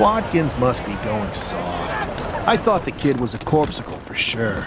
Watkins must be going soft. I thought the kid was a corpsicle for sure.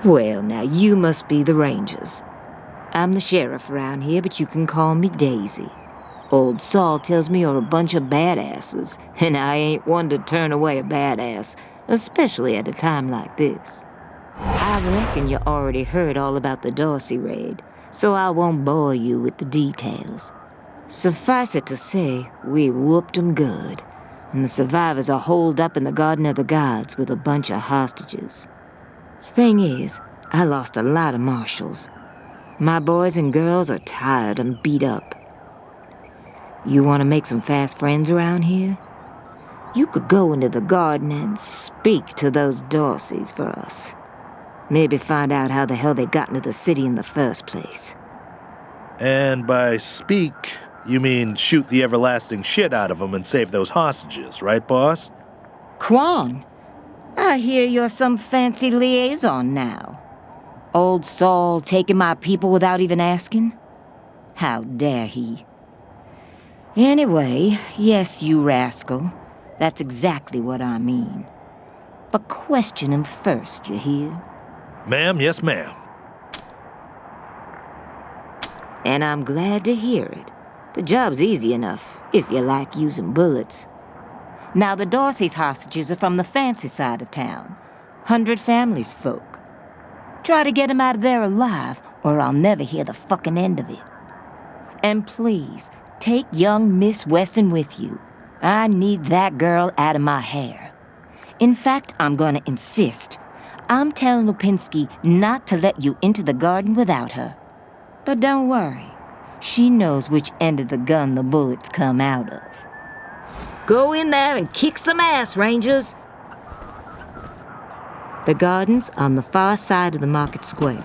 Well, now you must be the Rangers. I'm the sheriff around here, but you can call me Daisy. Old Saul tells me you're a bunch of badasses, and I ain't one to turn away a badass, especially at a time like this. I reckon you already heard all about the Dorsey raid, so I won't bore you with the details. Suffice it to say, we whooped 'em good, and the survivors are holed up in the Garden of the Gods with a bunch of hostages. Thing is, I lost a lot of marshals. My boys and girls are tired and beat up. You want to make some fast friends around here? You could go into the garden and speak to those Dorseys for us. Maybe find out how the hell they got into the city in the first place. And by speak, you mean shoot the everlasting shit out of them and save those hostages, right, boss? Quan, I hear you're some fancy liaison now. Old Saul taking my people without even asking? How dare he? Anyway, yes, you rascal. That's exactly what I mean. But question him first, you hear? Ma'am, yes, ma'am. And I'm glad to hear it. The job's easy enough, if you like using bullets. Now, the Dorsey's hostages are from the fancy side of town. 100 Families folk. Try to get 'em out of there alive, or I'll never hear the fucking end of it. And please, take young Miss Wesson with you. I need that girl out of my hair. In fact, I'm gonna insist. I'm telling Lupinski not to let you into the garden without her. But don't worry. She knows which end of the gun the bullets come out of. Go in there and kick some ass, Rangers. The garden's on the far side of the market square.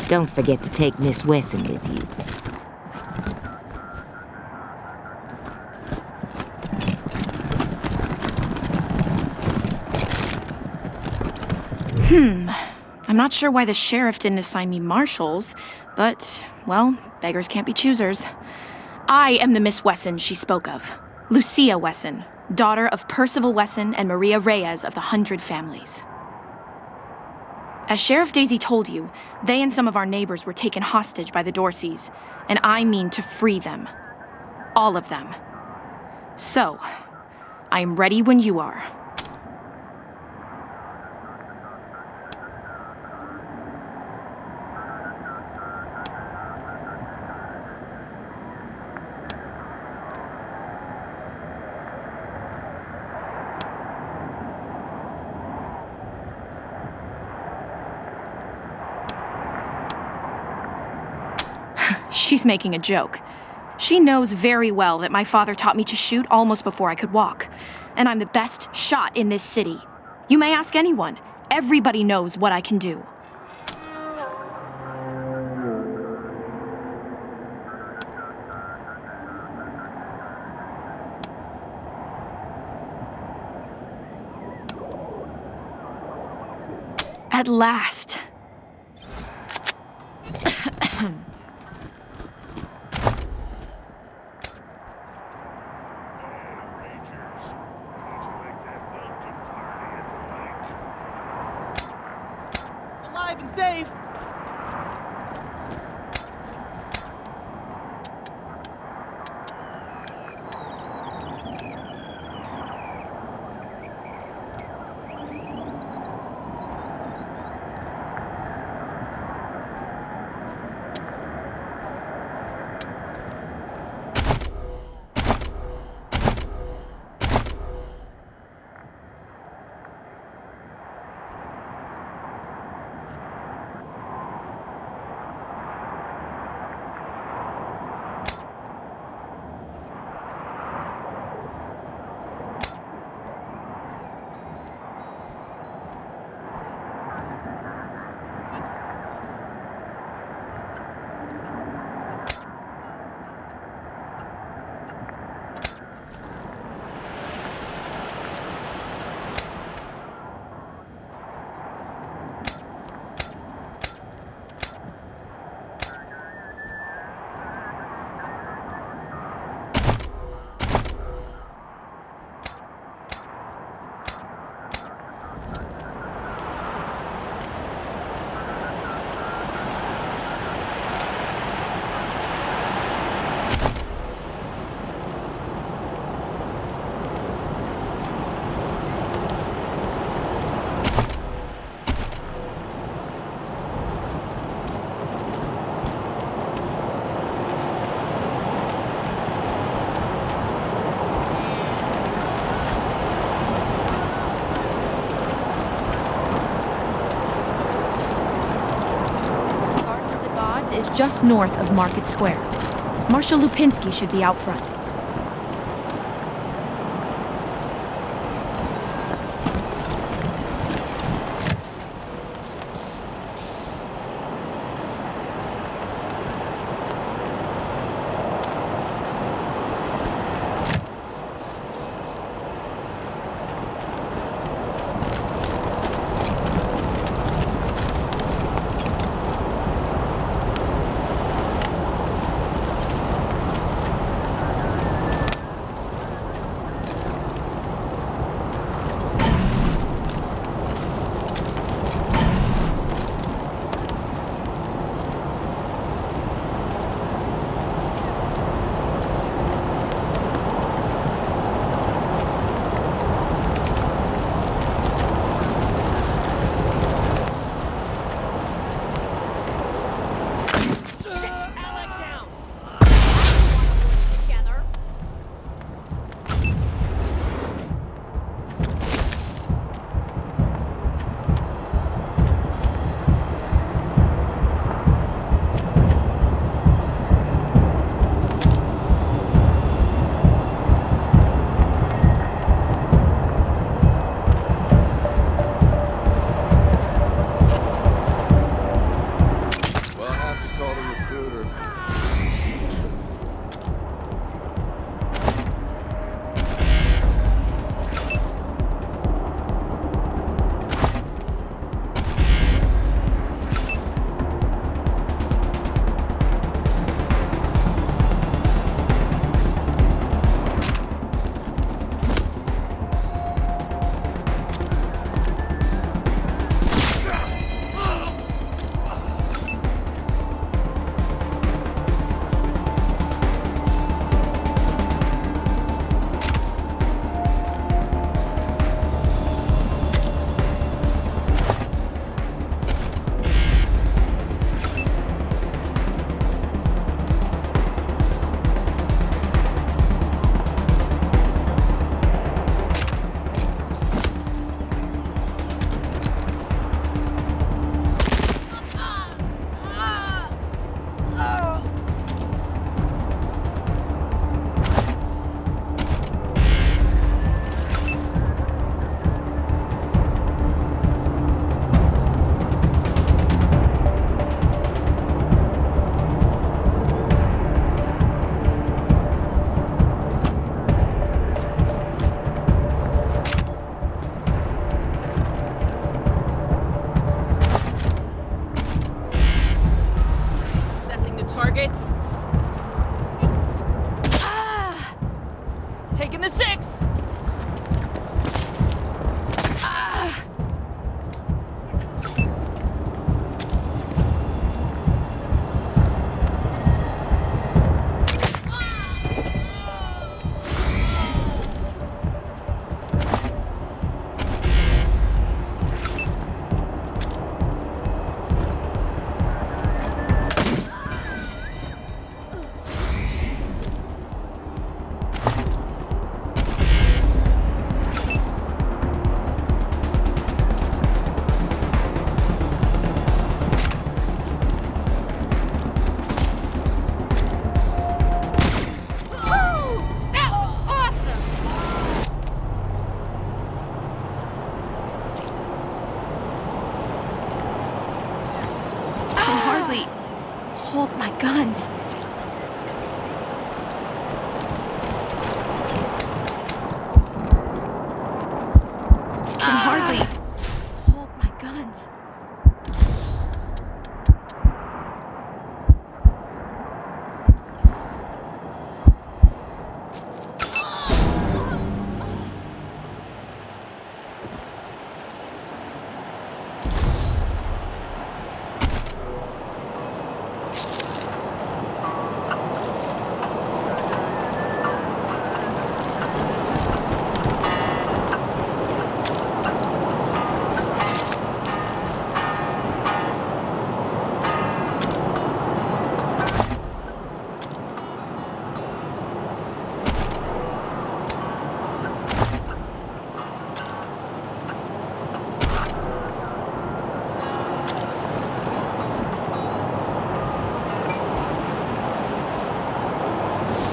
Don't forget to take Miss Wesson with you. I'm not sure why the sheriff didn't assign me marshals, but, well, beggars can't be choosers. I am the Miss Wesson she spoke of. Lucia Wesson, daughter of Percival Wesson and Maria Reyes of the 100 Families. As Sheriff Daisy told you, they and some of our neighbors were taken hostage by the Dorseys, and I mean to free them. All of them. So, I am ready when you are. She's making a joke. She knows very well that my father taught me to shoot almost before I could walk, and I'm the best shot in this city. You may ask anyone. Everybody knows what I can do. At last. Alive and safe! Is just north of Market Square. Marshal Lupinski should be out front.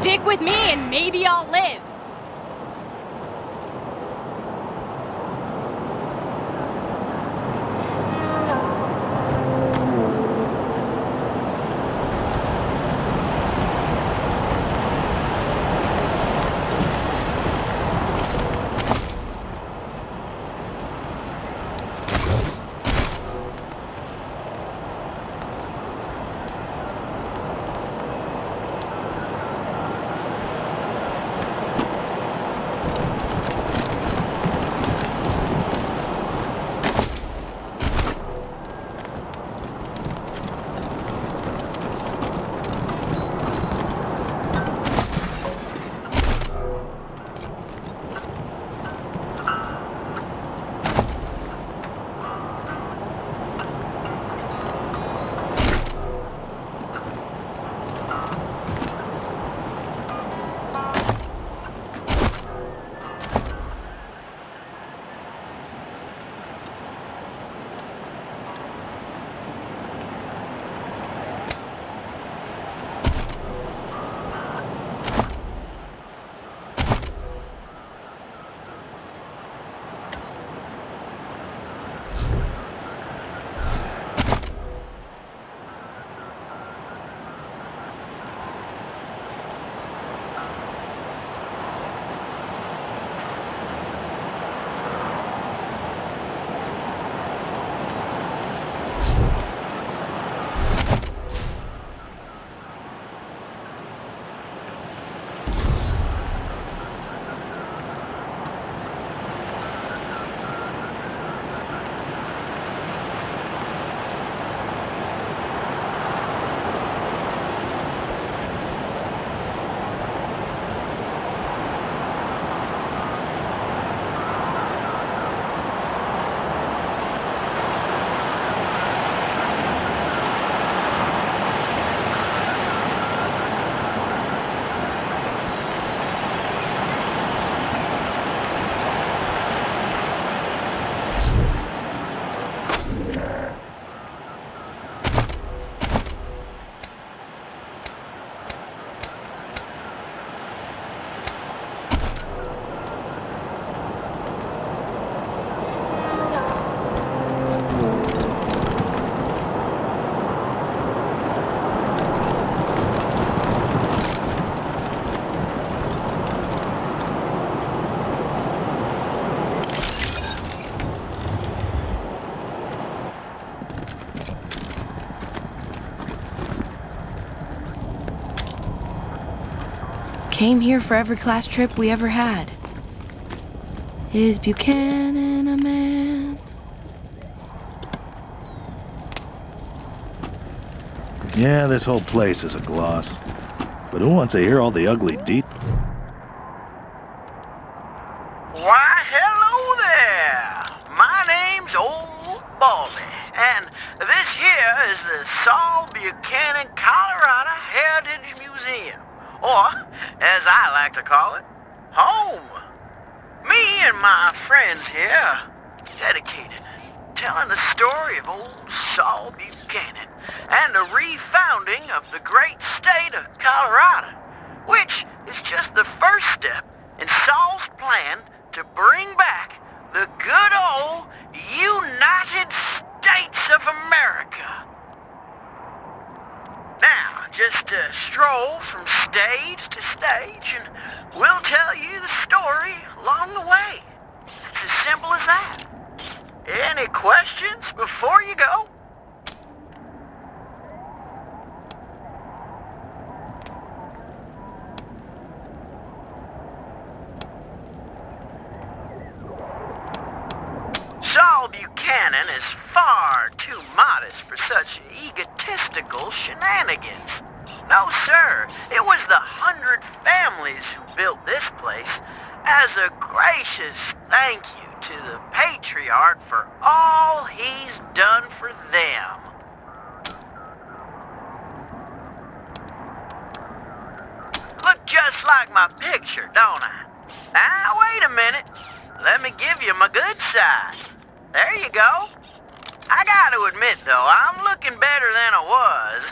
Stick with me and maybe I'll live. Came here for every class trip we ever had. Is Buchanan a man? Yeah, this whole place is a gloss. But who wants to hear all the ugly details? Why, hello there! My name's Old Baldy, and this here is the Saul Buchanan, Colorado Heritage Museum, or, as I like to call it, home. Me and my friends here dedicated telling the story of old Saul Buchanan and the refounding of the great state of Colorado, which is just the first step in Saul's plan to bring back the good old United States of America. Now, just stroll from stage to stage and we'll tell you the story along the way. It's as simple as that. Any questions before you go? Saul Buchanan is far too modest for such egotistical shenanigans. No, sir, it was the 100 families who built this place as a gracious thank you to the patriarch for all he's done for them. Look just like my picture, don't I? Now, wait a minute. Let me give you my good side. There you go. I gotta admit, though, I'm looking better than I was.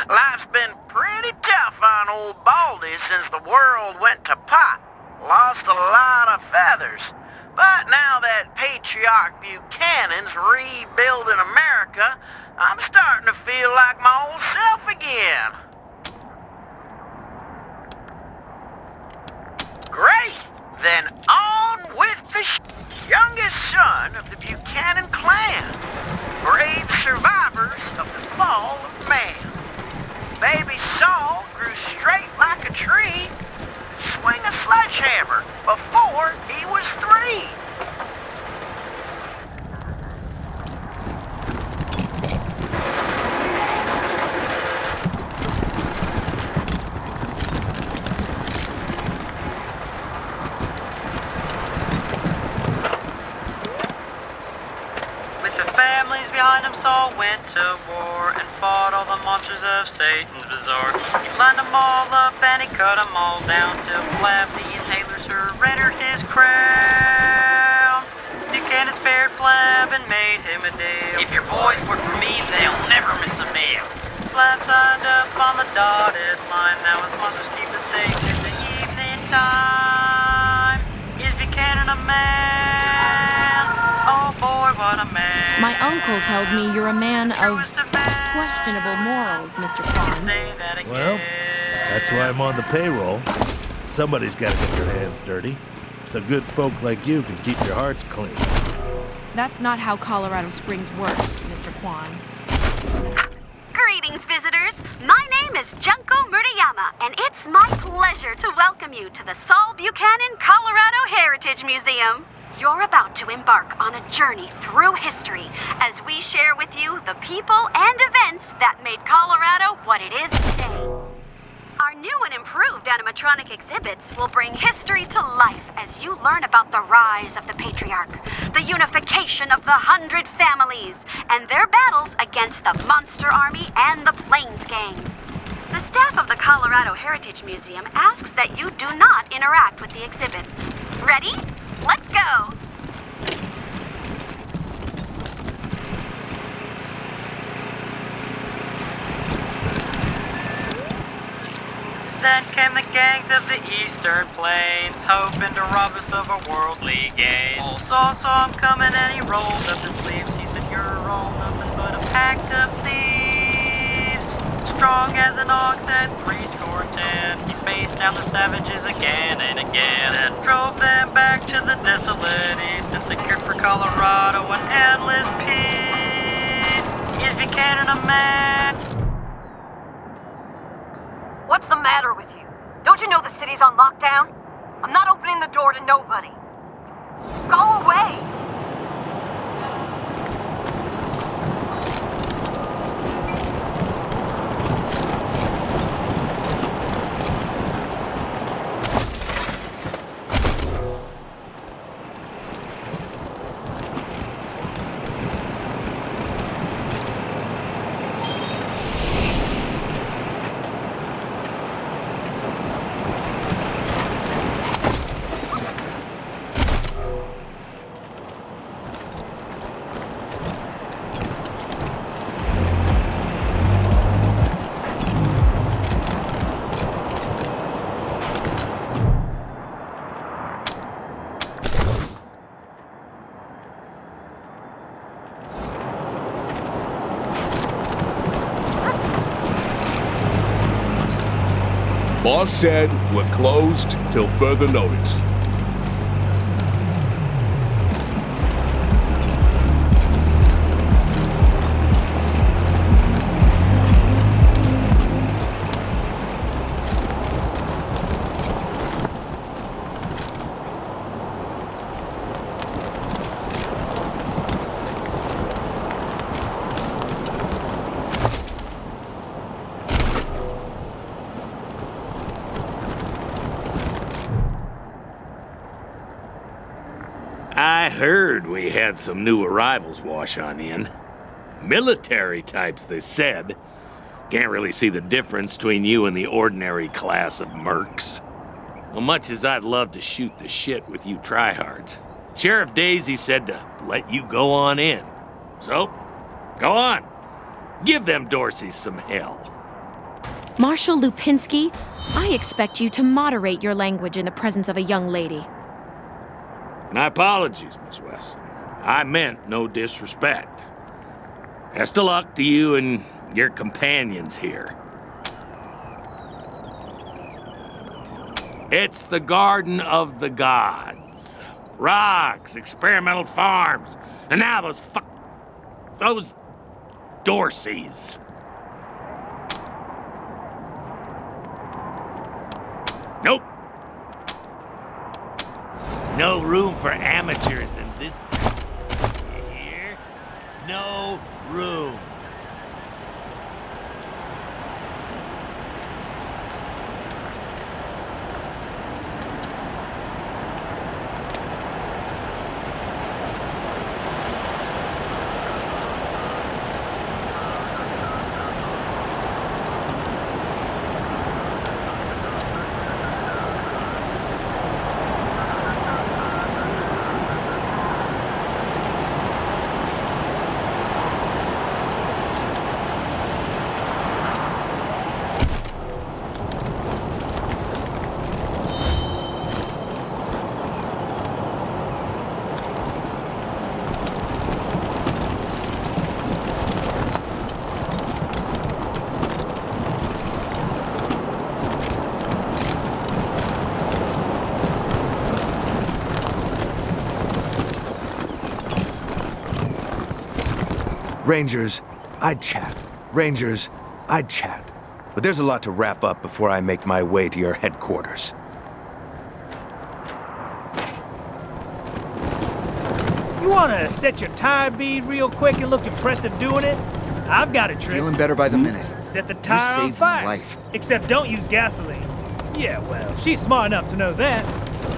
Life's been pretty tough on old Baldy since the world went to pot. Lost a lot of feathers. But now that Patriarch Buchanan's rebuilding America, I'm starting to feel like my old self again. Great! Then on with the youngest son of the Buchanan clan. Brave survivors of the fall of man. Baby Saul grew straight like a tree. Swing a sledgehammer before he was 3. With the families behind him, Saul went to war and fought all the monsters of Satan's bazaar. He lined them all up and he cut them all down till Flab the Inhaler surrendered his crown. Buchanan spared Flab and made him a deal. If your boys work for me, they'll never miss a meal. Flab signed up on the dotted line. Now his monsters keep us safe in the evening time. Is Buchanan a man? Oh boy, what a man. My uncle tells me you're a man of questionable morals, Mr. Kwan. Well, that's why I'm on the payroll. Somebody's got to get their hands dirty, so good folk like you can keep your hearts clean. That's not how Colorado Springs works, Mr. Kwan. Greetings, visitors. My name is Junko Murayama, and it's my pleasure to welcome you to the Saul Buchanan Colorado Heritage Museum. You're about to embark on a journey through history as we share with you the people and events that made Colorado what it is today. Our new and improved animatronic exhibits will bring history to life as you learn about the rise of the Patriarch, the unification of the 100 families, and their battles against the Monster Army and the Plains Gangs. The staff of the Colorado Heritage Museum asks that you do not interact with the exhibit. Ready? Let's go! Then came the gangs of the eastern plains, hoping to rob us of our worldly gains. Old Saul saw him coming and he rolled up his sleeves. He said, "You're all nothing but a pack of thieves." Strong as an ox at 10. He faced down the savages again and again, and drove them back to the desolate east, and secured for Colorado an endless peace. Is Buchanan a man? What's the matter with you? Don't you know the city's on lockdown? I'm not opening the door to nobody. Go away! Boss said we're closed till further notice. I heard we had some new arrivals wash on in. Military types, they said. Can't really see the difference between you and the ordinary class of mercs. Well, much as I'd love to shoot the shit with you tryhards, Sheriff Daisy said to let you go on in. So, Go on. Give them Dorseys some hell. Marshal Lupinski, I expect you to moderate your language in the presence of a young lady. My apologies, Miss Wesson. I meant no disrespect. Best of luck to you and your companions here. It's the Garden of the Gods. Rocks, experimental farms, and now those Dorseys. Nope. No room for amateurs in this town. You hear? No room. Rangers, I'd chat. Rangers, I'd chat. But there's a lot to wrap up before I make my way to your headquarters. You wanna set your tire bead real quick and look impressive doing it? I've got a trick. Feeling better by the minute. Set the tire on saved fire. my life. Except don't use gasoline. Yeah, well, she's smart enough to know that.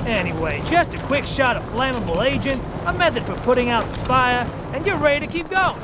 Anyway, just a quick shot of flammable agent, a method for putting out the fire, and you're ready to keep going.